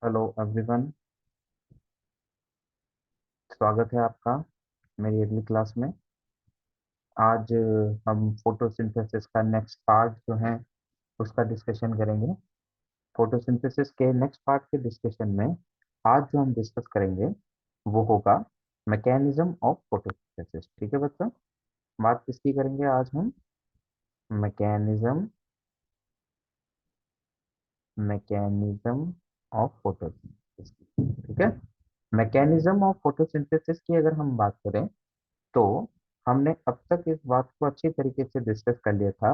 Hello everyone. स्वागत है आपका मेरी अगली क्लास में। आज हम फोटोसिंथेसिस का नेक्स्ट पार्ट जो है उसका डिस्कशन करेंगे। फोटोसिंथेसिस के नेक्स्ट पार्ट के डिस्कशन में आज जो हम डिस्कस करेंगे वो होगा मैकेनिज्म ऑफ फोटोसिंथेसिस। ठीक है बच्चों, बात किसकी करेंगे आज हम? Mechanism mechanism of photosynthesis. ठीक है, मैकेनिज्म ऑफ फोटोसिंथेसिस की अगर हम बात करें तो हमने अब तक इस बात को अच्छी तरीके से डिस्कस कर लिया था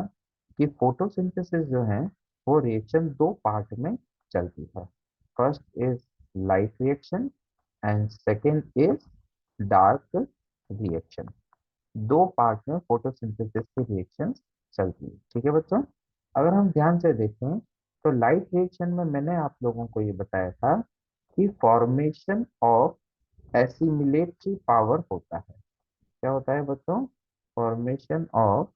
कि फोटोसिंथेसिस जो है वो रिएक्शन दो पार्ट में चलती है। First is light reaction and second is dark reaction. दो पार्ट में फोटोसिंथेसिस की रिएक्शन चलती है। ठीक है बच्चों, अगर हम ध्यान से देखें तो लाइट रिएक्शन में मैंने आप लोगों को ये बताया था कि फॉर्मेशन ऑफ एसिमिलेटरी पावर होता है। क्या होता है बच्चों? फॉर्मेशन ऑफ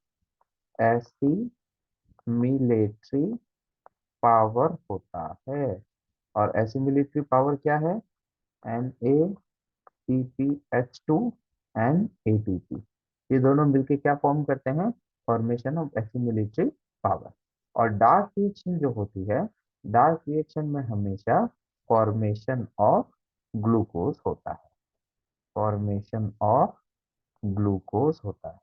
एसिमिलेटरी पावर होता है। और एसिमिलेटरी पावर क्या है? NaCpH2 एंड ATP, ये दोनों मिलके क्या फॉर्म करते हैं? Formation of assimilatory power. और डार्क रिएक्शन जो होती है, डार्क रिएक्शन में हमेशा फॉर्मेशन ऑफ ग्लूकोज होता है। फॉर्मेशन ऑफ ग्लूकोज होता है।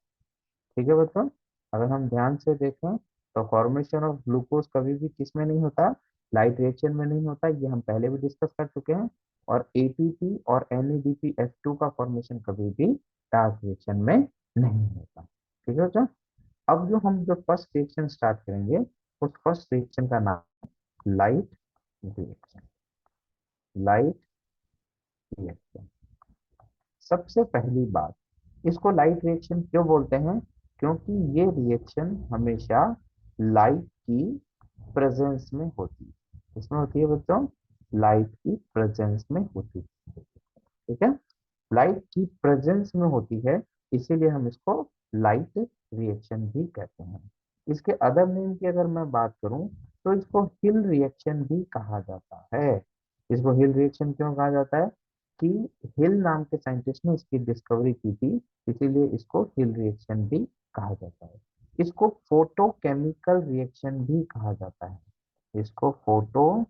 ठीक है बच्चों, अगर हम ध्यान से देखें तो फॉर्मेशन ऑफ ग्लूकोज कभी भी किस में नहीं होता? लाइट रिएक्शन में नहीं होता, ये हम पहले भी डिस्कस कर चुके हैं। और एटीपी और NADPH2 का फॉर्मेशन कभी भी डार्क रिएक्शन में नहीं होता। ठीक है बच्चों, अब जो फर्स्ट रिएक्शन स्टार्ट करेंगे उस फर्स्ट रिएक्शन का नाम लाइट रिएक्शन। लाइट रिएक्शन, सबसे पहली बात, इसको लाइट रिएक्शन क्यों बोलते हैं? क्योंकि ये रिएक्शन हमेशा लाइट की प्रेजेंस में होती है। इसमें होती है बच्चों, लाइट की प्रेजेंस में होती है। ठीक है, लाइट की प्रेजेंस में होती है, इसीलिए हम इसको लाइट रिएक्शन भी कहते हैं। इसके अदर नेम की अगर मैं बात करूं तो इसको हिल रिएक्शन भी कहा जाता है। इसको हिल रिएक्शन क्यों कहा जाता है? कि हिल नाम के साइंटिस्ट ने इसकी डिस्कवरी की थी, इसीलिए इसको हिल रिएक्शन भी कहा जाता है। इसको फोटोकेमिकल रिएक्शन भी कहा जाता है। इसको फोटोकेमिकल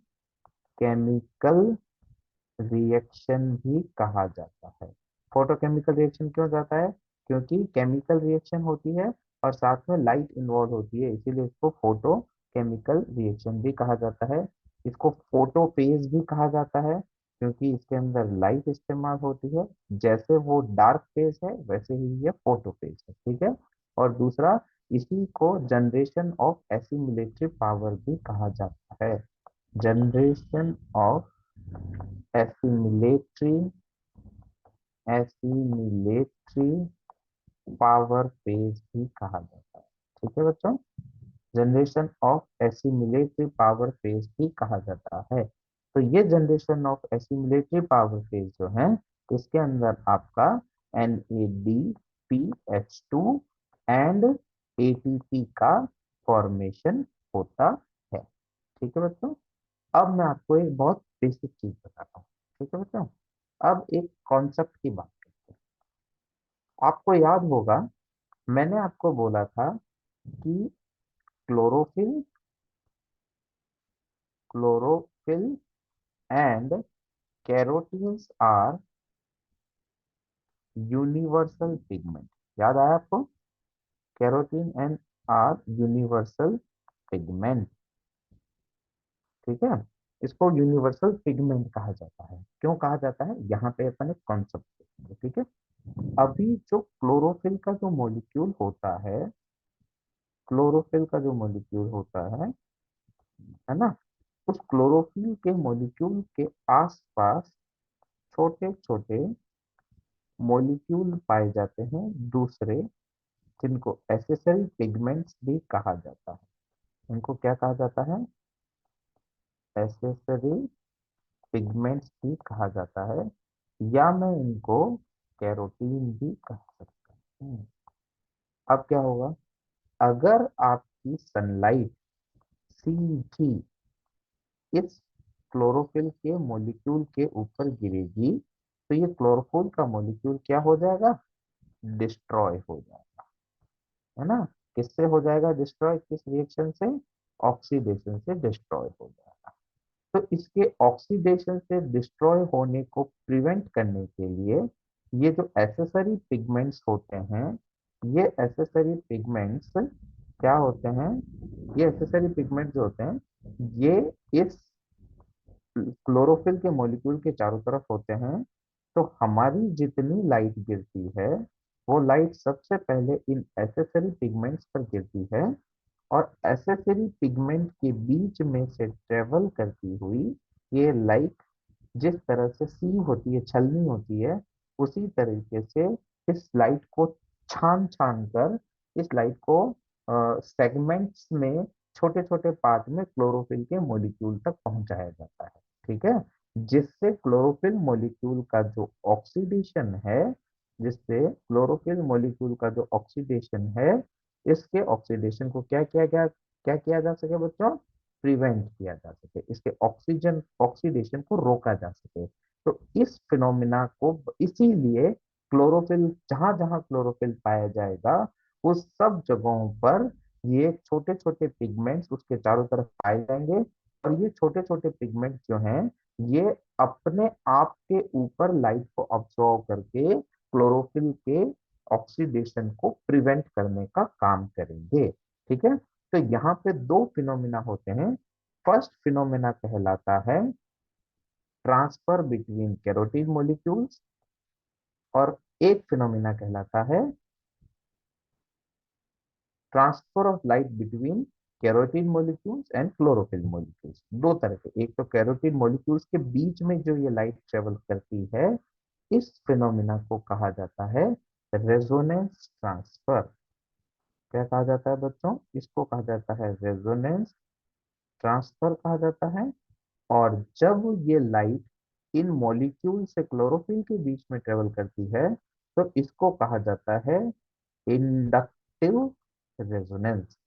रिएक्शन भी कहा जाता है। फोटोकेमिकल रिएक्शन क्यों जाता है? क्योंकि केमिकल रिएक्शन होती है और साथ में लाइट इन्वॉल्व होती है, इसीलिए इसको फोटो केमिकल रिएक्शन भी कहा जाता है। इसको फोटो फेज भी कहा जाता है क्योंकि इसके अंदर लाइट इस्तेमाल होती है। जैसे वो डार्क फेज है वैसे ही ये फोटो फेज है। ठीक है, और दूसरा, इसी को जनरेशन ऑफ एसिमिलेटरी पावर भी कहा जाता है। Generation of assimilatory assimilatory power phase भी कहा जाता है। ठीक है बच्चों, generation of assimilatory power phase भी कहा जाता है। तो ये generation of assimilatory power phase जो है, इसके अंदर आपका NADPH2 एंड ATP का फॉर्मेशन होता है। ठीक है बच्चों, अब मैं आपको एक बहुत बेसिक चीज बताता हूँ। ठीक है बच्चों, अब एक कॉन्सेप्ट की बात करते हैं। आपको याद होगा, मैंने आपको बोला था कि chlorophyll chlorophyll and carotenes are universal pigment. याद आया आपको? Carotene and are universal pigment. ठीक है, इसको यूनिवर्सल पिगमेंट कहा जाता है। क्यों कहा जाता है, यहाँ पे अपन एक कॉन्सेप्ट देखेंगे। ठीक है, अभी जो क्लोरोफिल का जो मॉलिक्यूल होता है, क्लोरोफिल का जो मॉलिक्यूल होता है ना, उस क्लोरोफिल के मॉलिक्यूल के आसपास छोटे छोटे मॉलिक्यूल पाए जाते हैं दूसरे, जिनको एसेसरी पिगमेंट्स भी कहा जाता है। इनको क्या कहा जाता है? एसेसरी पिगमेंट्स भी कहा जाता है, या मैं इनको कैरोटीन भी कह सकता हूँ। अब क्या होगा, अगर आपकी सनलाइट सीधी इस क्लोरोफिल के मॉलिक्यूल के ऊपर गिरेगी तो ये क्लोरोफिल का मॉलिक्यूल क्या हो जाएगा, डिस्ट्रॉय हो जाएगा, है ना। किससे हो जाएगा डिस्ट्रॉय, किस रिएक्शन से, ऑक्सीडेशन से डिस्ट्रॉय हो जाएगा। तो इसके ऑक्सीडेशन से डिस्ट्रॉय होने को प्रिवेंट करने के लिए ये जो एसेसरी पिगमेंट्स होते हैं, ये एसेसरी पिगमेंट्स क्या होते हैं, ये एसेसरी पिगमेंट्स जो होते हैं ये इस क्लोरोफिल के मॉलिक्यूल के चारों तरफ होते हैं। तो हमारी जितनी लाइट गिरती है वो लाइट सबसे पहले इन एसेसरी पिगमेंट्स पर गिरती है, और एसेसरी पिगमेंट के बीच में से ट्रेवल करती हुई ये लाइट जिस तरह से सी होती है, छलनी होती है, उसी तरीके से इस लाइट को छान छान कर इस लाइट को सेगमेंट्स में, छोटे छोटे पार्ट में क्लोरोफिल के मॉलिक्यूल तक पहुंचाया जाता है। ठीक है, जिससे क्लोरोफिल मॉलिक्यूल का जो ऑक्सीडेशन है, जिससे क्लोरोफिल मॉलिक्यूल का जो ऑक्सीडेशन है, इसके ऑक्सीडेशन को क्या किया जा सके बच्चों, प्रिवेंट किया जा सके, इसके ऑक्सीजन ऑक्सीडेशन को रोका जा सके। तो इस फिनोमिना को इसीलिए क्लोरोफिल, जहां जहां क्लोरोफिल पाया जाएगा उस सब जगहों पर ये छोटे छोटे पिगमेंट्स उसके चारों तरफ पाए जाएंगे, और ये छोटे छोटे पिगमेंट्स जो हैं ये अपने आप के ऊपर लाइट को ऑब्जॉर्व करके क्लोरोफिल के ऑक्सीडेशन को प्रिवेंट करने का काम करेंगे। ठीक है, तो यहाँ पे दो फिनोमिना होते हैं। फर्स्ट फिनोमिना कहलाता है ट्रांसफर बिटवीन कैरोटीन मॉलिक्यूल्स, और एक फिनोमिना कहलाता है transfer of light between carotene molecules and chlorophyll molecules. दो तरह के, एक तो कैरोटीन मॉलिक्यूल्स के बीच में जो ये लाइट ट्रेवल करती है, इस फिनोमिना को कहा जाता है रेजोनेंस ट्रांसफर। क्या कहा जाता है बच्चों, इसको कहा जाता है रेजोनेंस ट्रांसफर कहा जाता है। और जब ये लाइट इन मॉलिक्यूल से क्लोरोफिल के बीच में ट्रेवल करती है तो इसको कहा जाता है इंडक्टिव रेजोनेंस।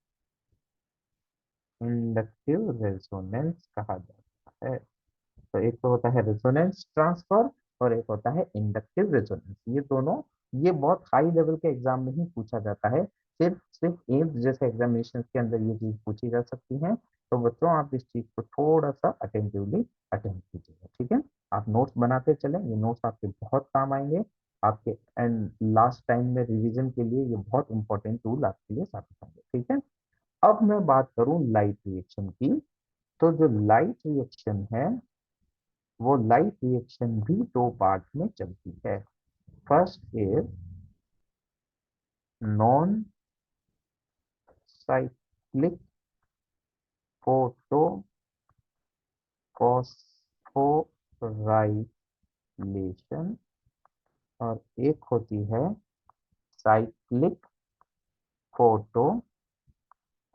इंडक्टिव रेजोनेंस कहा जाता है। तो एक तो होता है रेजोनेंस ट्रांसफर और एक होता है इंडक्टिव रेजोनेंस। ये दोनों, ये बहुत हाई लेवल के एग्जाम में ही पूछा जाता है। सिर्फ सिर्फ एम्स जैसे एग्जामिनेशन के अंदर ये चीज पूछी जा सकती है। तो बच्चों आप इस चीज को थोड़ा सा अटेंटिवली अटेंड कीजिएगा। ठीक है, आप नोट्स बनाते चलें, ये नोट्स आपके बहुत काम आएंगे। आपके एंड लास्ट टाइम में रिवीजन के लिए ये बहुत इंपॉर्टेंट टूल आपके लिए साबित होंगे। ठीक है, अब मैं बात करूं लाइट रिएक्शन की। तो जो लाइट रिएक्शन है वो लाइट रिएक्शन भी दो पार्ट में चलती है। First is non cyclic photo phosphorylation, और एक होती है साइक्लिक फोटो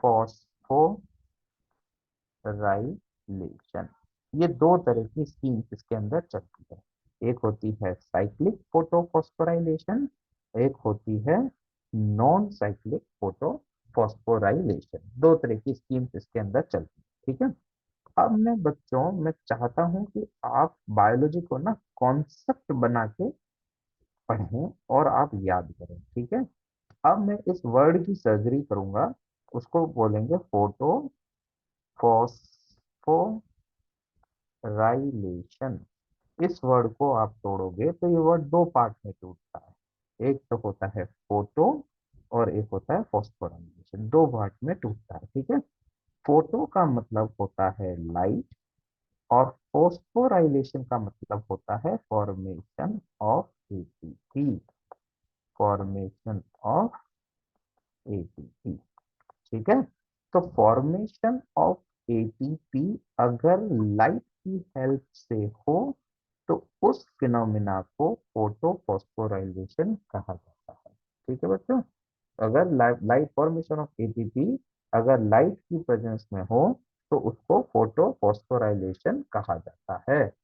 फॉस्फोराइलेशन। ये दो तरह की स्कीम इसके अंदर चलती है। एक होती है साइक्लिक फोटो फॉस्फोराइलेशन, एक होती है नॉन साइक्लिक फोटो फॉस्फोराइलेशन। दो तरह की स्कीम्स इसके अंदर चलती है। ठीक है, अब मैं चाहता हूं कि आप बायोलॉजी को ना कॉन्सेप्ट बना के पढ़ें और आप याद करें। ठीक है, अब मैं इस वर्ड की सर्जरी करूंगा, उसको बोलेंगे फोटो फॉस्फोराइलेशन। इस वर्ड को आप तोड़ोगे तो ये वर्ड दो पार्ट में टूटता है। एक तो होता है फोटो और एक होता है फॉस्फोराइलेशन, दो पार्ट में टूटता है। ठीक है, फोटो का मतलब होता है लाइट, और फॉस्फोराइलेशन का मतलब होता है formation of ATP, formation of ATP. ठीक है, तो फॉर्मेशन ऑफ एटीपी अगर लाइट की हेल्प से हो तो उस फिनोमिना को फोटो फॉस्फोराइलेशन कहा जाता है। ठीक है बच्चों, अगर लाइट फॉर्मेशन ऑफ एटीपी अगर लाइट की प्रेजेंस में हो तो उसको फोटो फॉस्फोराइलेशन कहा जाता है।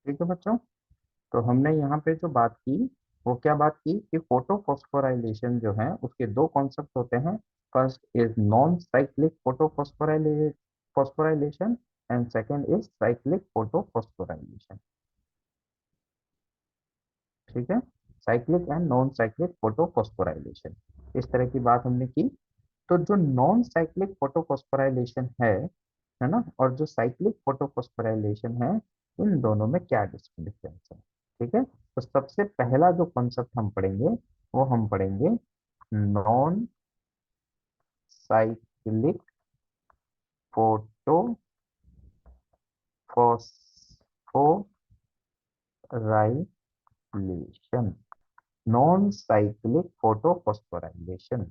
ठीक है बच्चों, तो हमने यहाँ पे जो बात की वो क्या बात की कि फोटो फॉस्फोराइलेशन जो है उसके दो कॉन्सेप्ट होते हैं। First is non cyclic photo phosphorylation and second is cyclic photophosphorylation. ठीक है, cyclic and non cyclic photophosphorylation, इस तरह की बात हमने की। तो जो नॉन साइक्लिक फोटोफॉस्फोराइलेशन है ना, और जो साइक्लिक फोटोफॉस्फोराइलेशन है, इन दोनों में क्या डिफरेंस है? ठीक है, तो सबसे पहला जो कॉन्सेप्ट हम पढ़ेंगे वो हम पढ़ेंगे non cyclic photophosphorylation, non cyclic photophosphorylation.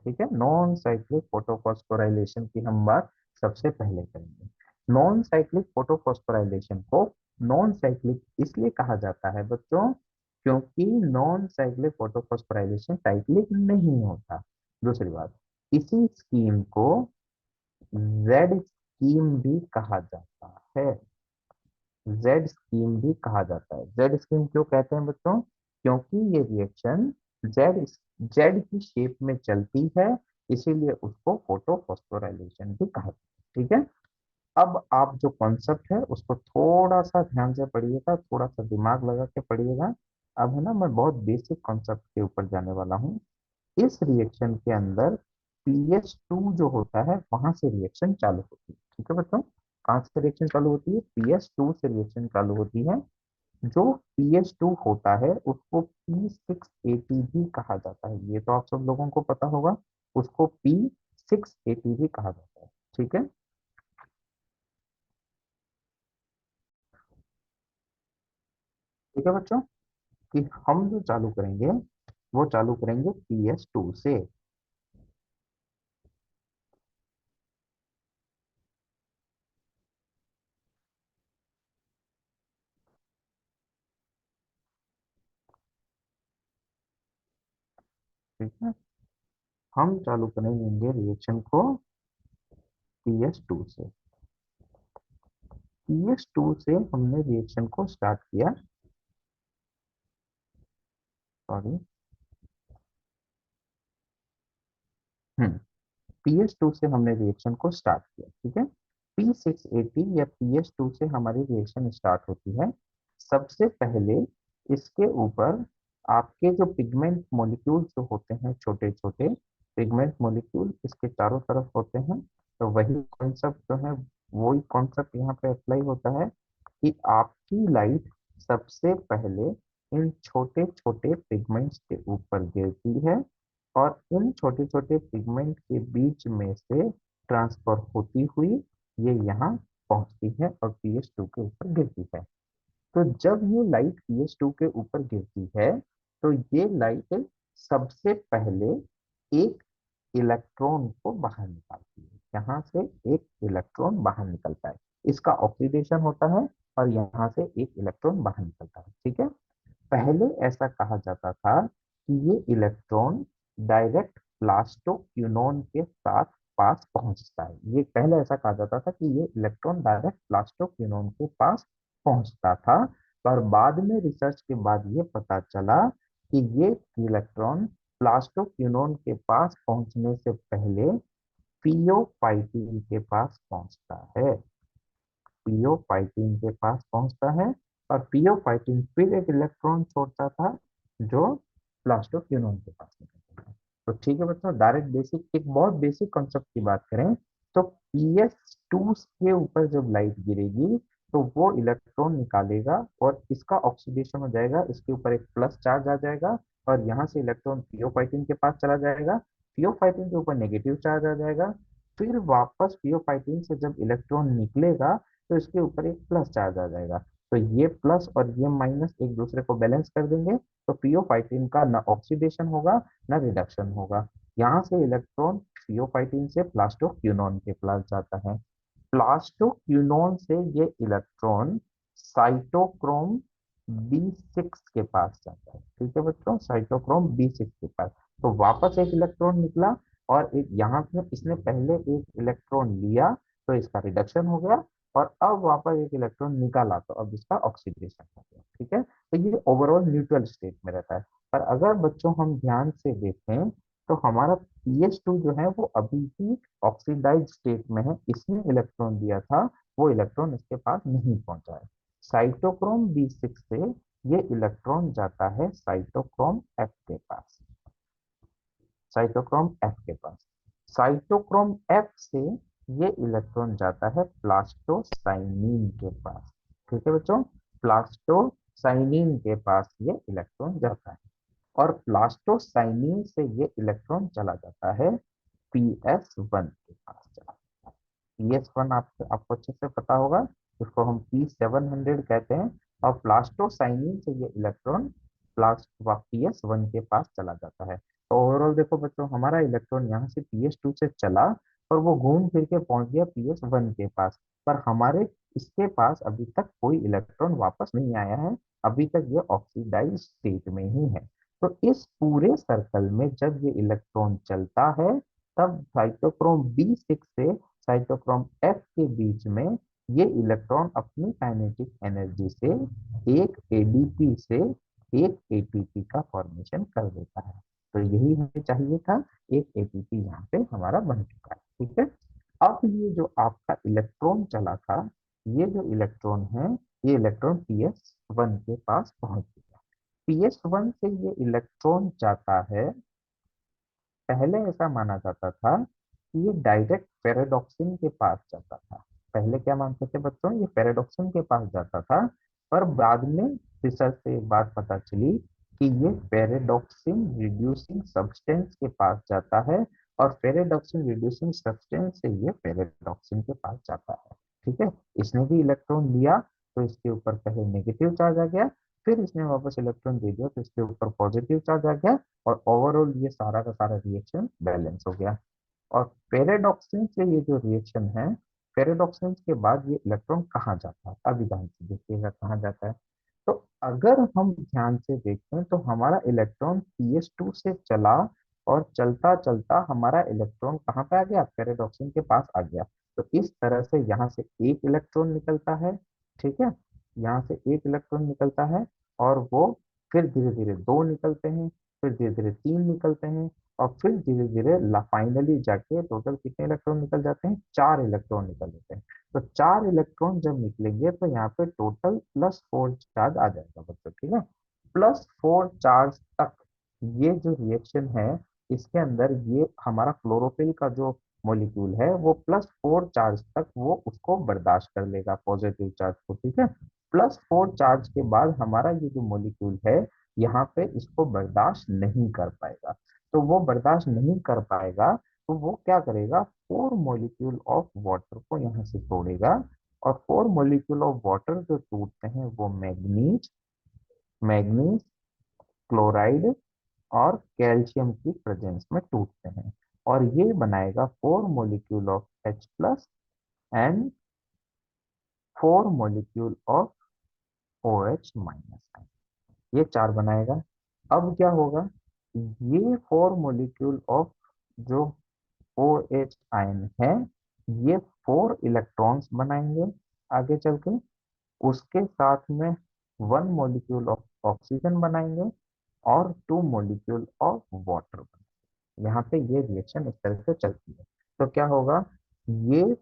ठीक है, नॉन साइक्लिक फोटोफॉस्फोराइलेशन की हम बात सबसे पहले करेंगे। नॉन साइक्लिक फोटोफॉस्फोराइलेशन को नॉन साइक्लिक इसलिए कहा जाता है बच्चों, क्योंकि नॉन साइक्लिक फोटोफॉस्फोराइलेशन साइक्लिक नहीं होता। दूसरी बात, इसी स्कीम को जेड स्कीम भी कहा जाता है। जेड स्कीम भी कहा जाता है। जेड स्कीम क्यों कहते हैं बच्चों? क्योंकि ये रिएक्शन जेड जेड की शेप में चलती है, इसीलिए उसको फोटोफॉस्फोराइलेशन भी कहा जाता है। ठीक है, अब आप जो कॉन्सेप्ट है उसको थोड़ा सा ध्यान से पढ़िएगा, थोड़ा सा दिमाग लगा के पढ़िएगा। अब है ना, मैं बहुत बेसिक कॉन्सेप्ट के ऊपर जाने वाला हूँ। इस रिएक्शन के अंदर पीएच2 जो होता है वहां से रिएक्शन चालू होती है। ठीक है बच्चों, कहाँ से रिएक्शन चालू होती है? पीएच2 से रिएक्शन चालू होती है। जो पीएच2 होता है उसको P680 भी कहा जाता है, ये तो आप सब लोगों को पता होगा। उसको P680 भी कहा जाता है। ठीक है, ठीक है बच्चों, कि हम जो चालू करेंगे वो चालू करेंगे पीएच2 से। ठीक है, हम चालू करेंगे रिएक्शन को पीएच2 से। पीएच2 से हमने रिएक्शन को स्टार्ट किया। सॉरी, हम्म, पीएच2 से हमने रिएक्शन को स्टार्ट किया। ठीक है, P680 या पीएच2 से हमारी रिएक्शन स्टार्ट होती है। सबसे पहले इसके ऊपर आपके जो पिगमेंट मॉलिक्यूल जो होते हैं, छोटे छोटे पिगमेंट मॉलिक्यूल इसके चारों तरफ होते हैं। तो वही कॉन्सेप्ट जो है, वही कॉन्सेप्ट यहाँ पे अप्लाई होता है कि आपकी लाइट सबसे पहले इन छोटे छोटे पिगमेंट्स के ऊपर गिरती है, और इन छोटे छोटे पिगमेंट के बीच में से ट्रांसफर होती हुई ये यहाँ पहुंचती है और पीएच2 के ऊपर गिरती है। तो जब ये लाइट पीएच2 के ऊपर गिरती है, तो ये लाइट सबसे पहले एक इलेक्ट्रॉन को बाहर निकालती है। यहाँ से एक इलेक्ट्रॉन बाहर निकलता है, इसका ऑक्सीडेशन होता है, और यहाँ से एक इलेक्ट्रॉन बाहर निकलता है। ठीक है, पहले ऐसा कहा जाता था कि ये इलेक्ट्रॉन डायरेक्ट प्लास्टोक्यूनोन के साथ पास पहुंचता है। ये पहले ऐसा कहा जाता था कि ये इलेक्ट्रॉन डायरेक्ट प्लास्टोक्यूनोन के पास पहुंचता था, पर बाद में रिसर्च के बाद ये पता चला कि ये इलेक्ट्रॉन प्लास्टोक्यूनोन के पास पहुंचने से पहले पियोफाइटिन के पास पहुंचता है। पियोफाइटिन के पास पहुंचता है, और पियोफाइटिन फिर एक इलेक्ट्रॉन छोड़ता था जो प्लास्टोक्यूनोन के पास निकलता था। तो ठीक है बच्चों, डायरेक्ट बेसिक, एक बहुत बेसिक कॉन्सेप्ट की बात करें तो पीएस2 के ऊपर जब लाइट गिरेगी तो वो इलेक्ट्रॉन निकालेगा और इसका ऑक्सीडेशन हो जाएगा, इसके ऊपर एक प्लस चार्ज आ जाएगा, और यहाँ से इलेक्ट्रॉन पियोफाइटिन के पास चला जाएगा, पियोफाइटिन के ऊपर नेगेटिव चार्ज आ जाएगा। फिर वापस पियोफाइटिन से जब इलेक्ट्रॉन निकलेगा तो इसके ऊपर एक प्लस चार्ज आ जाएगा। तो ये प्लस और ये माइनस एक दूसरे को बैलेंस कर देंगे, तो पियोफाइटिन का ना ऑक्सीडेशन होगा ना रिडक्शन होगा। यहाँ से इलेक्ट्रॉन पियोफाइटिन से प्लास्टोक्यूनोन के पास जाता है। प्लास्टोक्यूनोन से ये इलेक्ट्रॉन साइटोक्रोम B6 के पास जाता है। ठीक है बच्चों, साइटोक्रोम B6 के पास। तो वापस एक इलेक्ट्रॉन निकला, और एक यहाँ पे इसने पहले एक इलेक्ट्रॉन लिया, तो इसका रिडक्शन हो गया, और अब वापस एक इलेक्ट्रॉन निकाला तो अब इसका ऑक्सीडेशन हो गया। ठीक है, तो ये ओवरऑल न्यूट्रल स्टेट में रहता है। पर अगर बच्चों हम ध्यान से देखें तो हमारा PS2 जो है वो अभी भी ऑक्सीडाइज स्टेट में है, इसने इलेक्ट्रॉन दिया था, वो इलेक्ट्रॉन इसके पास नहीं पहुंचा है। साइटोक्रोम B6 से ये इलेक्ट्रॉन जाता है साइटोक्रोम F के पास, साइटोक्रोम F के पास। साइटोक्रोम F से ये इलेक्ट्रॉन जाता है प्लास्टोसाइनिन के पास। ठीक है बच्चों, प्लास्टोसाइनिन के पास ये इलेक्ट्रॉन जाता है, और प्लास्टोसाइनिन से ये इलेक्ट्रॉन चला जाता है PS1 के पास चला। PS1 आपको अच्छे से पता होगा, उसको हम P700 कहते हैं। और प्लास्टोसाइनिन से ये इलेक्ट्रॉन PS1 के पास चला जाता है। तो ओवरऑल देखो बच्चों, हमारा इलेक्ट्रॉन यहाँ से PS2 से चला और वो घूम फिर के पहुंच गया PS1 के पास, पर हमारे इसके पास अभी तक कोई इलेक्ट्रॉन वापस नहीं आया है, अभी तक ये ऑक्सीडाइज स्टेट में ही है। तो इस पूरे सर्कल में जब ये इलेक्ट्रॉन चलता है, तब साइटोक्रोम B6 से साइटोक्रोम F के बीच में ये इलेक्ट्रॉन अपनी काइनेटिक एनर्जी से एक एडीपी से एक एटीपी का फॉर्मेशन कर देता है। तो यही हमें चाहिए था, एक एटीपी यहाँ पे हमारा बन चुका है। ठीक है, अब ये जो आपका इलेक्ट्रॉन चला था, ये जो इलेक्ट्रॉन है, ये इलेक्ट्रॉन PS1 के पास पहुंच गया। PS1 से ये इलेक्ट्रॉन जाता है, पहले ऐसा माना जाता था कि ये डायरेक्ट पेराडॉक्सिन के पास जाता था। पहले क्या मानते थे बच्चों, ये पेराडॉक्सिन के पास जाता था, पर बाद में रिसर्च से एक बात पता चली कि ये पेराडॉक्सिन रिड्यूसिंग सब्सटेंस के पास जाता है, और पेराडॉक्सिन रिड्यूसिंग सब्सटेंस से ये पेराडॉक्सिन के पास जाता है। ठीक है, इसने भी इलेक्ट्रॉन लिया तो इसके ऊपर पहले नेगेटिव चार्ज आ गया, फिर इसने वापस इलेक्ट्रॉन दे दिया तो इसके ऊपर पॉजिटिव चार्ज आ गया, और ओवरऑल ये सारा का सारा रिएक्शन बैलेंस हो गया। और पेरेडॉक्सिन से ये जो रिएक्शन है, पेरेडॉक्सिन के बाद ये इलेक्ट्रॉन कहाँ जाता है, अब ध्यान से देखिएगा कहाँ जाता है। तो अगर हम ध्यान से देखते हैं तो हमारा इलेक्ट्रॉन PS2 से चला, और चलता चलता हमारा इलेक्ट्रॉन कहाँ पे आ गया, पेरेडॉक्सिन के पास आ गया। तो इस तरह से यहाँ से एक इलेक्ट्रॉन निकलता है। ठीक है, यहाँ से एक इलेक्ट्रॉन निकलता है, और वो फिर धीरे धीरे दो निकलते हैं, फिर धीरे धीरे तीन निकलते हैं, और फिर धीरे धीरे फाइनली जाके टोटल कितने इलेक्ट्रॉन निकल जाते हैं, चार इलेक्ट्रॉन निकल जाते हैं। तो चार इलेक्ट्रॉन जब निकलेंगे तो यहाँ पे टोटल +4 चार्ज आ जाएगा बच्चों। ठीक है, +4 चार्ज तक ये जो रिएक्शन है, इसके अंदर ये हमारा क्लोरोफिल का जो मॉलिक्यूल है, वो +4 चार्ज तक वो उसको बर्दाश्त कर लेगा, पॉजिटिव चार्ज को। ठीक है, +4 चार्ज के बाद हमारा ये जो मॉलिक्यूल है, यहाँ पे इसको बर्दाश्त नहीं कर पाएगा। तो वो बर्दाश्त नहीं कर पाएगा, तो वो क्या करेगा, 4 मॉलिक्यूल ऑफ वाटर को यहाँ से तोड़ेगा। और 4 मॉलिक्यूल ऑफ वाटर जो टूटते हैं वो मैग्नीज मैग्नीज क्लोराइड और कैल्शियम की प्रेजेंस में टूटते हैं, और ये बनाएगा 4 molecule of H+ and 4 molecule of OH-। ये चार बनाएगा। अब क्या होगा, ये 4 मॉलिक्यूल ऑफ जो OH आयन है, ये 4 इलेक्ट्रॉन्स बनाएंगे आगे चल के। उसके साथ में 1 मॉलिक्यूल ऑफ ऑक्सीजन बनाएंगे, और 2 मॉलिक्यूल ऑफ वाटर। यहाँ पे ये रिएक्शन इस तरह से चलती है। तो क्या होगा, ये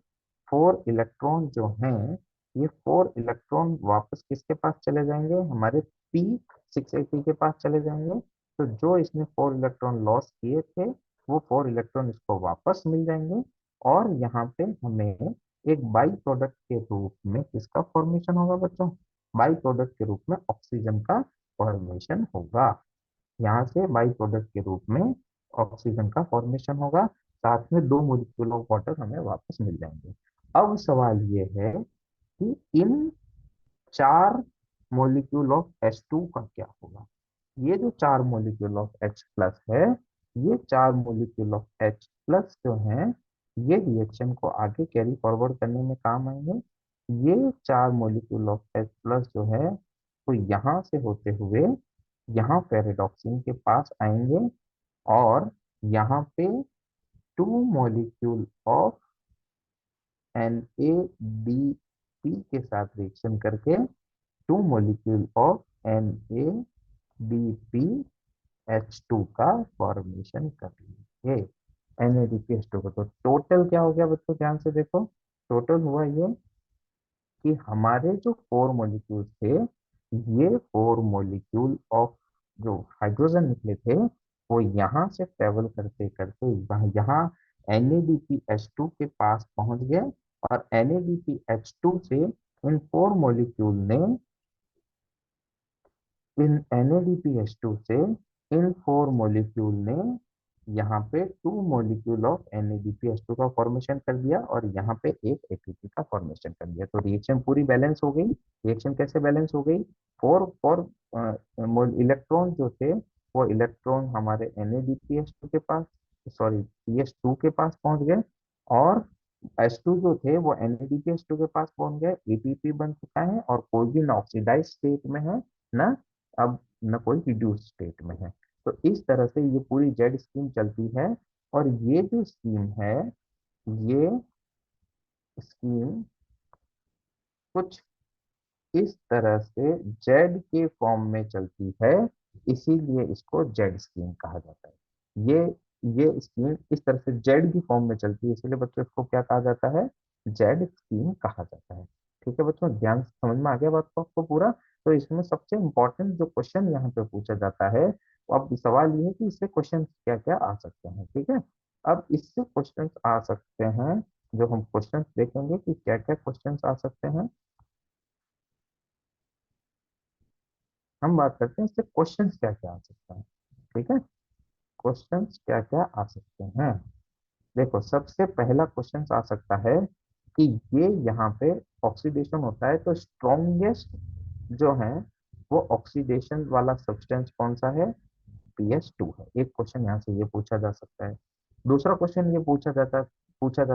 4 इलेक्ट्रॉन जो हैं, ये 4 इलेक्ट्रॉन वापस किसके पास चले जाएंगे, हमारे P680 के पास चले जाएंगे। तो जो इसने 4 इलेक्ट्रॉन लॉस किए थे, वो 4 इलेक्ट्रॉन इसको वापस मिल जाएंगे, और यहाँ पे हमें एक बाई प्रोडक्ट के रूप में किसका फॉर्मेशन होगा बच्चों, बाई प्रोडक्ट के रूप में ऑक्सीजन का फॉर्मेशन होगा। यहाँ से बाई प्रोडक्ट के रूप में ऑक्सीजन का फॉर्मेशन होगा, साथ में 2 मॉलिक्यूल ऑफ वाटर हमें वापस मिल जाएंगे। अब सवाल ये है कि इन 4 मॉलिक्यूल ऑफ H2 का क्या होगा। ये जो 4 मॉलिक्यूल ऑफ H+ है, ये 4 मॉलिक्यूल ऑफ H+ जो है, ये रिएक्शन को आगे कैरी फॉरवर्ड करने में काम आएंगे। ये 4 मॉलिक्यूल ऑफ H+ जो है, तो यहाँ से होते हुए यहाँ पेरिडॉक्सिन के पास आएंगे, और यहाँ पे 2 मॉलिक्यूल ऑफ NaDP के साथ रिएक्शन करके 2 मॉलिक्यूल ऑफ NaDPH2 का फॉर्मेशन करेंगे। NADPH2 को। तो टोटल क्या हो गया बच्चों, ध्यान से देखो। टोटल हुआ ये कि हमारे जो फोर मॉलिक्यूल थे, ये फोर मॉलिक्यूल ऑफ जो हाइड्रोजन निकले थे, वो यहाँ से ट्रेवल करते करते यहाँ NADPH2 के पास पहुंच गए। और NADPH2 से इन फोर मॉलिक्यूल ने इन NADPH2 से इन फोर मॉलिक्यूल ने यहाँ पे टू मॉलिक्यूल ऑफ NADPH2 का फॉर्मेशन कर दिया, और यहाँ पे एक ATP का फॉर्मेशन कर दिया। तो रिएक्शन पूरी बैलेंस हो गई। रिएक्शन कैसे बैलेंस हो गई? फोर फोर इलेक्ट्रॉन जो थे, वो इलेक्ट्रॉन हमारे NADPH2 के पास, सॉरी PH2 के पास पहुंच गए। और H2 जो थे वो NADPH2 के पास पहुंच गए, ATP बन चुका है, और कोई भी ना ऑक्सीडाइज स्टेट में है, ना अब न कोई रिड्यूस स्टेट में है। तो इस तरह से ये पूरी जेड स्कीम चलती है। और ये जो स्कीम है, ये स्कीम कुछ इस तरह से जेड के फॉर्म में चलती है, इसीलिए इसको जेड स्कीम कहा जाता है। ये स्कीम इस तरह से जेड की फॉर्म में चलती है, इसीलिए बच्चों इसको क्या कहा जाता है? जेड स्कीम कहा जाता है। ठीक है बच्चों, ध्यान से समझ में आ गया बात को आपको पूरा? तो इसमें सबसे इंपॉर्टेंट जो क्वेश्चन यहाँ पे पूछा जाता है, वो अब सवाल ये है कि इससे क्वेश्चन क्या क्या आ सकते हैं। ठीक है, अब इससे क्वेश्चन आ सकते हैं, जो हम क्वेश्चन देखेंगे कि क्या क्या क्वेश्चन आ सकते हैं, हम बात करते हैं इससे क्वेश्चंस क्या क्या आ सकते हैं। ठीक है, क्वेश्चंस क्या क्या आ सकते हैं। देखो, सबसे पहला क्वेश्चन आ सकता है कि ये यहाँ पे ऑक्सीडेशन होता है, तो स्ट्रॉन्गेस्ट जो है वो ऑक्सीडेशन वाला सब्सटेंस कौन सा है? PS2 है। एक क्वेश्चन यहाँ से ये पूछा जा सकता है। दूसरा क्वेश्चन ये पूछा जा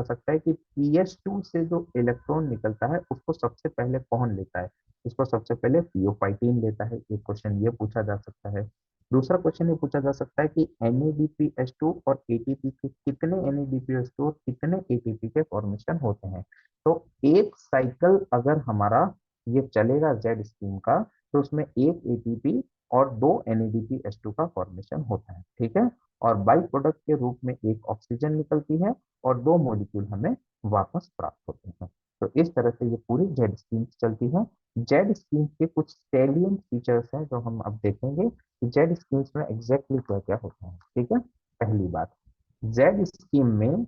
सकता है कि PS2 से जो इलेक्ट्रॉन निकलता है उसको सबसे पहले कौन लेता है? इसको सबसे पहले पियोफाइटीन लेता है। एक क्वेश्चन ये पूछा जा सकता है। दूसरा क्वेश्चन ये पूछा जा सकता है कि NADPH2 और ATP के कितने NADPH2 और कितने ATP के फॉर्मेशन होते हैं। तो एक साइकिल अगर हमारा ये चलेगा जेड स्कीम का, तो उसमें एक ATP और दो NADPH2 का फॉर्मेशन होता है। ठीक है, और बाई प्रोडक्ट के रूप में एक ऑक्सीजन निकलती है, और दो मॉलिक्यूल हमें वापस प्राप्त होते हैं। तो इस तरह से ये पूरी जेड स्कीम चलती है। जेड स्कीम के कुछ सैलिएंट फीचर्स हैं जो हम अब देखेंगे कि जेड स्कीम्स में एग्जैक्टली क्या क्या होता है। ठीक है, पहली बात, जेड स्कीम में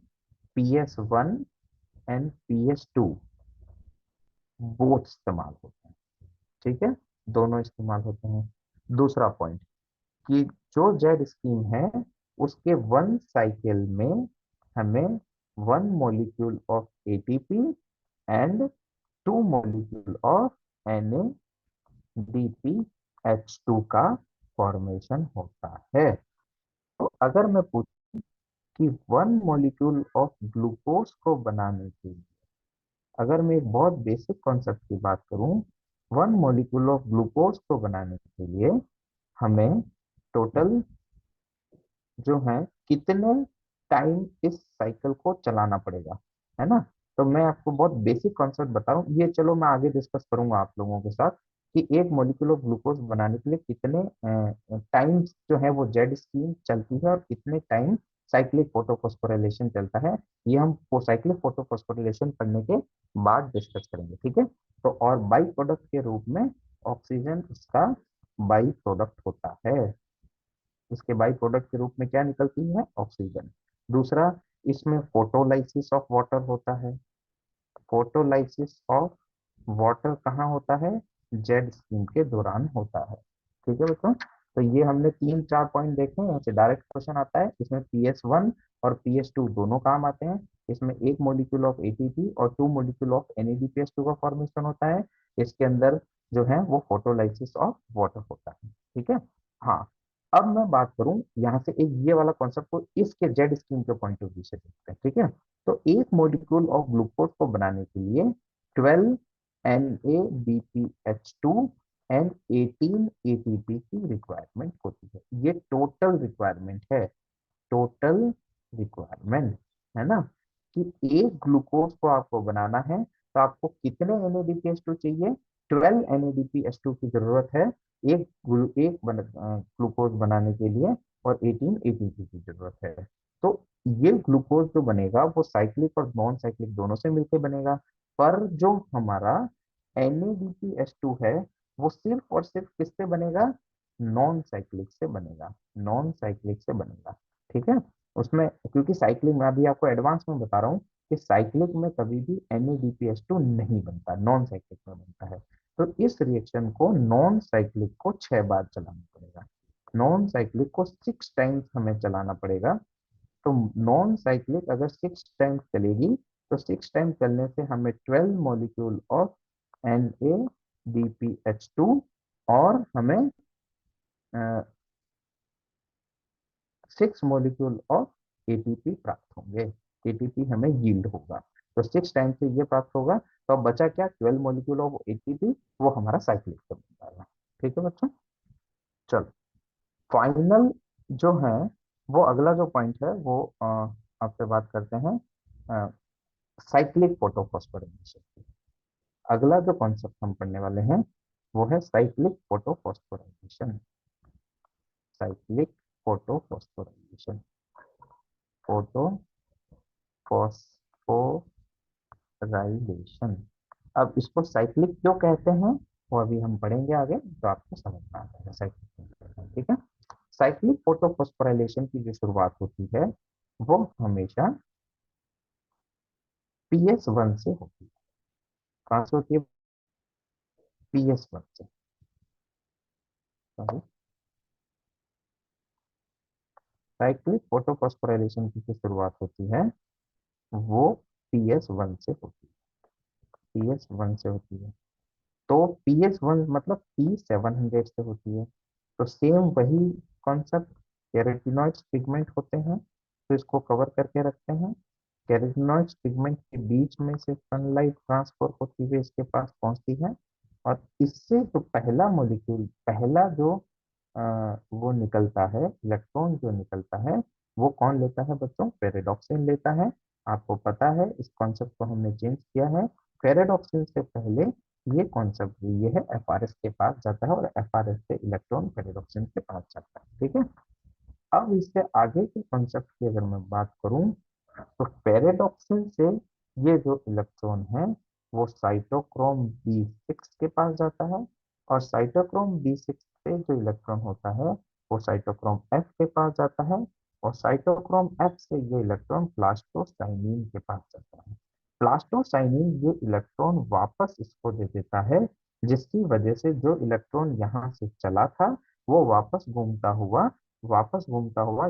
PS1 एंड PS2 बोथ इस्तेमाल होते हैं। ठीक है, दोनों इस्तेमाल होते हैं। दूसरा पॉइंट, कि जो जेड स्कीम है उसके वन साइकिल में हमें one molecule of ATP and two molecule of NADPH2 का फॉर्मेशन होता है। तो अगर मैं पूछूं कि वन मॉलिक्यूल ऑफ ग्लूकोज को बनाने के लिए, अगर मैं एक बहुत बेसिक कॉन्सेप्ट की बात करूं, वन मॉलिक्यूल ऑफ ग्लूकोज को बनाने के लिए हमें टोटल जो है कितने टाइम इस साइकिल को चलाना पड़ेगा, है ना? तो मैं आपको बहुत बेसिक कॉन्सेप्ट बता रहा हूँ, ये चलो मैं आगे डिस्कस करूंगा आप लोगों के साथ कि एक मॉलिक्यूल ऑफ ग्लूकोज बनाने के लिए कितने टाइम्स जो है वो जेड स्कीम चलती है, और कितने टाइम साइक्लिक फोटोफॉस्फोरिलेशन चलता है। ये हम साइक्लिक फोटोफॉस्फोरिलेशन पढ़ने के बाद डिस्कस करेंगे। ठीक है, तो और बाई प्रोडक्ट के रूप में ऑक्सीजन इसका बाई प्रोडक्ट होता है। इसके बाई प्रोडक्ट के रूप में क्या निकलती है? ऑक्सीजन। दूसरा, इसमें फोटोलाइसिस ऑफ वाटर होता है। फोटोलाइसिस ऑफ वाटर कहाँ होता है? जेड स्कीम के दौरान होता है। ठीक है बच्चों, तो ये हमने तीन चार पॉइंट देखे हैं। यहाँ से डायरेक्ट क्वेश्चन आता है, इसमें PS1 और PS2 दोनों काम आते हैं। इसमें एक मॉलिक्यूल ऑफ ATP और टू मॉलिक्यूल ऑफ NADPH2 का फॉर्मेशन होता है। इसके अंदर जो है वो फोटोलाइसिस ऑफ वाटर होता है। ठीक है, हाँ। अब मैं बात करूं यहाँ से, एक ये वाला कॉन्सेप्ट को इसके जेड स्कीम के पॉइंट ऑफ व्यू से देखते हैं। ठीक है, तो एक मॉलिक्यूल ऑफ ग्लूकोज को बनाने के लिए 12 NADPH2 एंड 18 ATP की रिक्वायरमेंट होती है। ये टोटल रिक्वायरमेंट है, टोटल रिक्वायरमेंट, है ना? कि एक ग्लूकोज को आपको बनाना है तो आपको कितने NADPH2 चाहिए? 12 NADPH2 की जरूरत है एक ग्लूकोज बनाने के लिए, और 18 ATP की जरूरत है। तो ये ग्लूकोज जो बनेगा वो साइक्लिक और नॉन साइक्लिक दोनों से मिलकर बनेगा। पर जो हमारा NADPH2 है वो सिर्फ और सिर्फ किससे बनेगा? नॉन साइक्लिक से बनेगा, नॉन साइक्लिक से बनेगा। ठीक है। उसमें क्योंकि साइक्लिक में अभी आपको एडवांस में बता रहा हूँ कि साइक्लिक में कभी भी NADPH2 नहीं बनता, नॉन साइक्लिक में बनता है। तो इस रिएक्शन को नॉन साइक्लिक को 6 बार चलाना पड़ेगा, नॉन साइक्लिक को 6 टाइम्स हमें चलाना पड़ेगा। तो नॉन साइक्लिक अगर 6 टाइम चलेगी तो 6 टाइम चलने से हमें 12 मॉलिक्यूल ऑफ NADPH2 और हमें 6 मॉलिक्यूल ऑफ ATP प्राप्त होंगे। ATP हमें यील्ड होगा। तो 6 टाइम से ये प्राप्त होगा। तो अब बचा क्या? 12 मॉलिक्यूल ऑफ ATP, वो हमारा साइक्लिक से बन जाएगा। ठीक है बच्चों। चलो, फाइनल जो है वो अगला जो पॉइंट है वो आपसे बात करते हैं साइक्लिक फोटोफॉस्फोराइलेशन। अगला जो कॉन्सेप्ट हम पढ़ने वाले हैं वो है cyclic photophosphorylation. Cyclic photophosphorylation, photophosphorylation. अब इसको साइक्लिक क्यों कहते हैं वो अभी हम पढ़ेंगे आगे, तो आपको समझ में आ जाएगा साइक्लिक क्यों कहते हैं। ठीक है। साइक्लिक फोटोफॉस्फोराइलेशन की जो शुरुआत होती है वो हमेशा PS1 से होती है। कहाँ से होती है? PS1 से। साइक्लिक फोटोफॉस्फोराइलेशन की जो शुरुआत होती है वो PS1 से होती है, PS1 से होती है। तो PS1 मतलब P700 से होती है। तो सेम वही कॉन्सेप्ट, कैरोटीनॉइड्स पिगमेंट होते हैं तो इसको कवर करके रखते हैं। कैरोटीनॉइड्स पिगमेंट के बीच में से सनलाइट ट्रांसफर होती हुई इसके पास पहुंचती है। और इससे जो पहला मॉलिक्यूल, पहला जो वो निकलता है, इलेक्ट्रॉन जो निकलता है, वो कौन लेता है बच्चों? पेरिडॉक्सिन लेता है। आपको पता है इस कॉन्सेप्ट को हमने चेंज किया है। पेरिडॉक्सिन से पहले ये कॉन्सेप्ट ये है FRS के पास जाता है और FRS से इलेक्ट्रॉन पेरिडॉक्सिन के पास जाता है। ठीक है। अब इससे आगे के कॉन्सेप्ट की अगर मैं बात करूं तो पेरिडॉक्सिन से ये जो इलेक्ट्रॉन है वो साइटोक्रोम B6 के पास जाता है। और साइटोक्रोम B6 से जो इलेक्ट्रॉन होता है वो साइटोक्रोम F के पास जाता है। और साइटोक्रोम F से ये इलेक्ट्रॉन प्लास्टोसाइनिन के पास जाता है। प्लास्टोसाइनिन ये इलेक्ट्रॉन वापस इसको दे देता है, जिसकी वजह से जो इलेक्ट्रॉन यहाँ से चला था वो वापस घूमता हुआ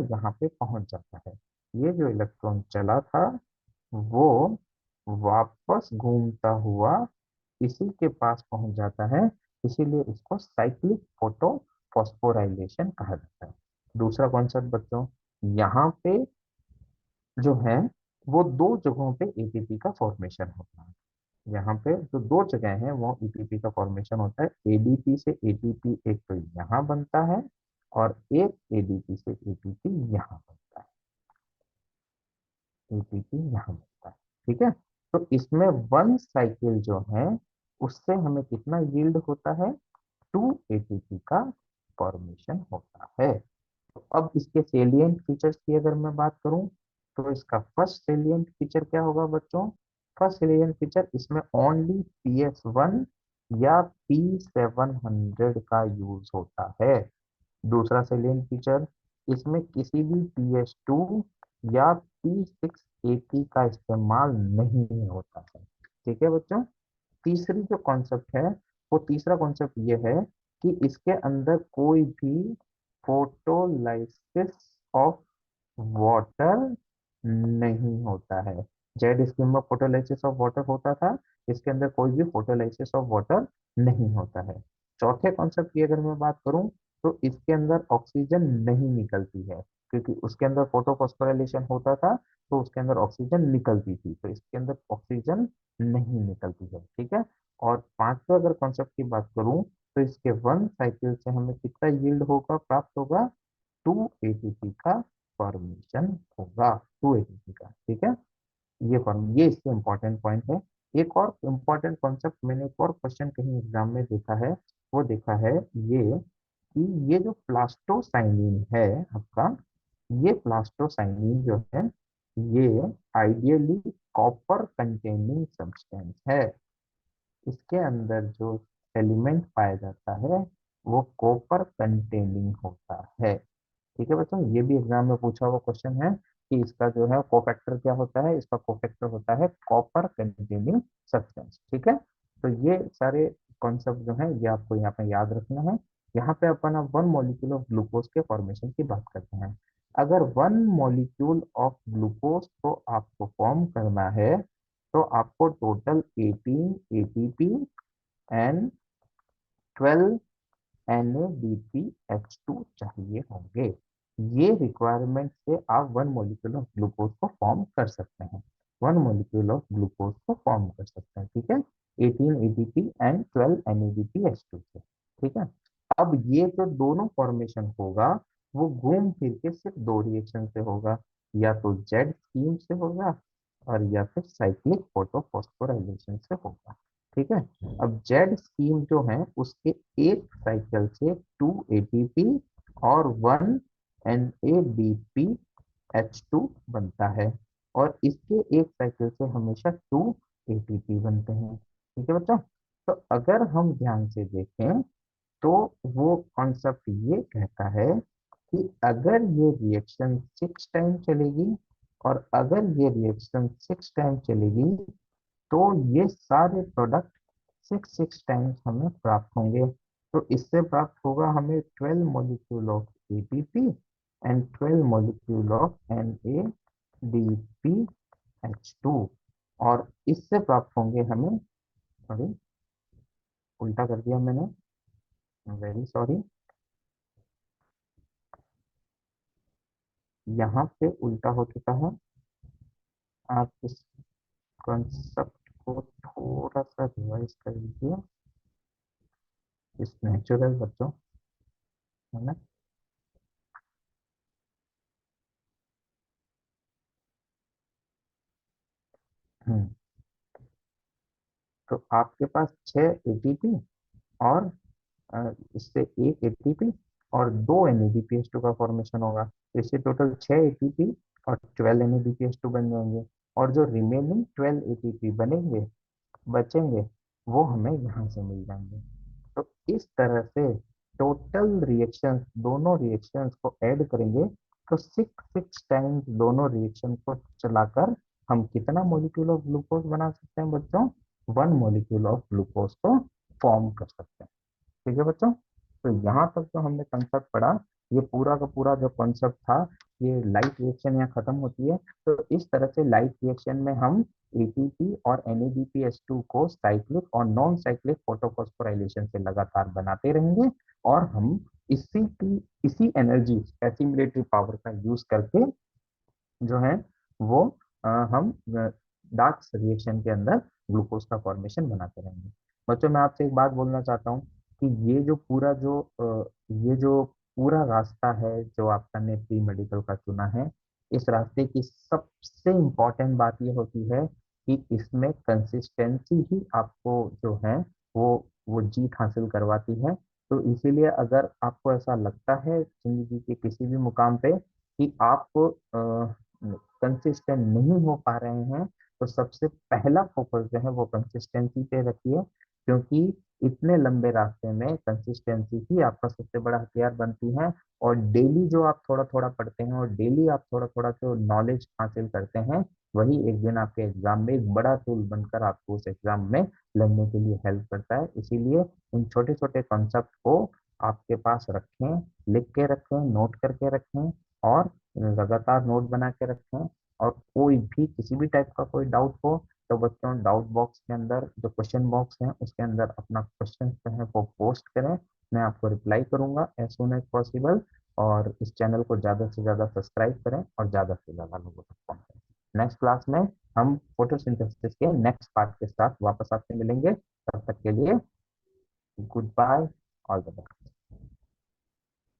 यहाँ पे पहुंच जाता है। ये जो इलेक्ट्रॉन चला था वो वापस घूमता हुआ इसी के पास पहुंच जाता है। इसीलिए इसको साइक्लिक फोटो फॉस्फोराइलेशन कहा जाता है। दूसरा कॉन्सेप्ट बच्चों, यहाँ पे जो है वो दो जगहों पे एटीपी का फॉर्मेशन होता है। यहाँ पे जो दो जगह है वो एटीपी का फॉर्मेशन होता है। एडीपी से एटीपी एक तो यहाँ बनता है और एक एडीपी से एटीपी यहाँ बनता है, एटीपी यहाँ बनता है। ठीक है। तो इसमें वन साइकिल जो है उससे हमें कितना यील्ड होता है? 2 ATP का फॉर्मेशन होता है। तो अब इसके सेलिएंट फीचर्स की अगर मैं बात करूं तो इसका फर्स्ट सेलिएंट फीचर क्या होगा बच्चों? फर्स्ट सेलिएंट फीचर, इसमें ओनली PS1 या P700 का यूज होता है। दूसरा सेलिएंट फीचर, इसमें किसी भी PS2 या P680 का इस्तेमाल नहीं होता है। ठीक है बच्चों। तीसरी जो कॉन्सेप्ट है वो तीसरा कॉन्सेप्ट ये है कि इसके अंदर कोई भी फोटोलाइसिस ऑफ वाटर नहीं होता है। जेड स्कीम में फोटोलाइसिस ऑफ वाटर होता था, इसके अंदर कोई भी फोटोलाइसिस ऑफ वाटर नहीं होता है। चौथे कॉन्सेप्ट की अगर मैं बात करूं तो इसके अंदर ऑक्सीजन नहीं निकलती है, क्योंकि उसके अंदर फोटोफॉस्फोराइलेशन होता था तो उसके अंदर ऑक्सीजन निकलती थी, तो इसके अंदर ऑक्सीजन नहीं निकलती है। ठीक है। और पांचवा अगर कॉन्सेप्ट की बात करूं तो इसके वन साइकिल से हमें कितना यील्ड होगा, प्राप्त होगा? 2 ATP का फॉर्मेशन होगा, 2 ATP का। ठीक है। ये इससे इंपॉर्टेंट पॉइंट है। एक और इम्पॉर्टेंट कॉन्सेप्ट मैंने एक और क्वेश्चन कहीं एग्जाम में देखा है, वो देखा है ये कि ये जो प्लास्टोसाइनिन है आपका, ये प्लास्टोसाइनिन जो है ये आइडियली कॉपर कंटेनिंग सब्सटेंस है। इसके अंदर जो एलिमेंट पाया जाता है वो कॉपर कंटेनिंग होता है। ठीक है बच्चों, ये भी एग्जाम में पूछा हुआ क्वेश्चन है कि इसका जो है कोफैक्टर क्या होता है। इसका कोफैक्टर होता है कॉपर कंटेनिंग सब्सटेंस। ठीक है, तो ये सारे कॉन्सेप्ट जो है ये आपको यहाँ पे याद रखना है। यहाँ पे अपन अब वन मॉलिक्यूल ऑफ ग्लूकोज के फॉर्मेशन की बात करते हैं। अगर वन मॉलिक्यूल ऑफ ग्लूकोज को आपको फॉर्म करना है तो आपको टोटल 18 एटीपी एंड 12 NADPH2 चाहिए होंगे। ये रिक्वायरमेंट से आप वन मॉलिक्यूल ऑफ ग्लूकोज को फॉर्म कर सकते हैं। वन मॉलिक्यूल ऑफ ग्लूकोज को फॉर्म कर सकते हैं। ठीक है, 18 एटीपी एंड 12 NADPH2 से। ठीक है, अब ये जो दोनों फॉर्मेशन होगा वो घूम फिर के सिर्फ दो रिएक्शन से होगा, या तो जेड स्कीम से होगा और या फिर साइक्लिक फोटोफॉस्फोराइलेशन से होगा। ठीक है, अब जेड स्कीम जो है उसके एक साइकिल से 2 ATP और 1 NADPH2 बनता है, और इसके एक साइकिल से हमेशा 2 ATP बनते हैं। ठीक है बच्चों, तो अगर हम ध्यान से देखें तो वो कॉन्सेप्ट ये कहता है कि अगर ये रिएक्शन 6 टाइम चलेगी, और अगर ये रिएक्शन 6 टाइम चलेगी तो ये सारे प्रोडक्ट 6 टाइम्स हमें प्राप्त होंगे। तो इससे प्राप्त होगा हमें 12 molecule of ATP and 12 molecule of NADPH2, और इससे प्राप्त होंगे हमें, सॉरी उल्टा कर दिया मैंने, वेरी सॉरी, यहाँ पे उल्टा हो चुका है। आप इस कॉन्सेप्ट को थोड़ा सा रिवाइज कर लीजिए। इस नेचुरल बच्चों, है ना। हम्म, तो आपके पास 6 ATP और इससे एक एटीपी और 2 NADPH2 का फॉर्मेशन होगा, तो इससे टोटल 6 ATP और 12 NADPH2 बन जाएंगे। और जो रिमेनिंग 12 ATP बनेंगे, बचेंगे, वो हमें यहाँ से मिल जाएंगे। तो इस तरह से टोटल रिएक्शंस, दोनों रिएक्शंस को ऐड करेंगे तो 6 टाइम्स दोनों रिएक्शन को चलाकर हम कितना मॉलिक्यूल ऑफ ग्लूकोज बना सकते हैं बच्चों? 1 मॉलिक्यूल ऑफ ग्लूकोज को फॉर्म कर सकते हैं। ठीक है बच्चों, तो यहाँ तक जो हमने कंसेप्ट पढ़ा, ये पूरा का पूरा जो कॉन्सेप्ट था, ये लाइट रिएक्शन यहाँ खत्म होती है। तो इस तरह से लाइट रिएक्शन में हम एटीपी और NADPH2 को साइक्लिक और नॉन साइक्लिक फोटोफॉस्फोराइलेशन से लगातार बनाते रहेंगे, और हम इसी एनर्जी एसिमुलेटरी पावर का यूज करके जो है वो हम डार्क रिएक्शन के अंदर ग्लूकोज का फॉर्मेशन बनाते रहेंगे। बच्चों, मैं आपसे एक बात बोलना चाहता हूँ कि ये जो पूरा रास्ता है जो आपने प्री मेडिकल का चुना है, इस रास्ते की सबसे इम्पोर्टेंट बात ये होती है कि इसमें कंसिस्टेंसी ही आपको जो है वो जीत हासिल करवाती है। तो इसीलिए अगर आपको ऐसा लगता है जिंदगी के किसी भी मुकाम पे कि आप कंसिस्टेंट नहीं हो पा रहे हैं, तो सबसे पहला फोकस जो है वो कंसिस्टेंसी पे रखिए, क्योंकि इतने लंबे रास्ते में कंसिस्टेंसी ही आपका सबसे बड़ा हथियार बनती है। और डेली जो आप थोड़ा थोड़ा पढ़ते हैं और डेली आप थोड़ा थोड़ा जो नॉलेज हासिल करते हैं, वही एक दिन आपके एग्जाम में एक बड़ा टूल बनकर आपको उस एग्जाम में लड़ने के लिए हेल्प करता है। इसीलिए इन छोटे छोटे कॉन्सेप्ट को आपके पास रखें, लिख के रखें, नोट करके रखें, और लगातार नोट बना के रखें। और कोई भी किसी भी टाइप का कोई डाउट हो तो बच्चों डाउट बॉक्स के अंदर जो क्वेश्चन बॉक्स है उसके अंदर अपना क्वेश्चन जो है वो पोस्ट करें। मैं आपको रिप्लाई करूंगा एज सुन एज पॉसिबल। और इस चैनल को ज़्यादा से ज़्यादा सब्सक्राइब करें और ज़्यादा से ज़्यादा लोगों तक पहुंचाएं। नेक्स्ट क्लास में हम फोटोसिंथेसिस के नेक्स्ट पार्ट के साथ वापस आपसे मिलेंगे। तब तक के लिए goodbye, all the best.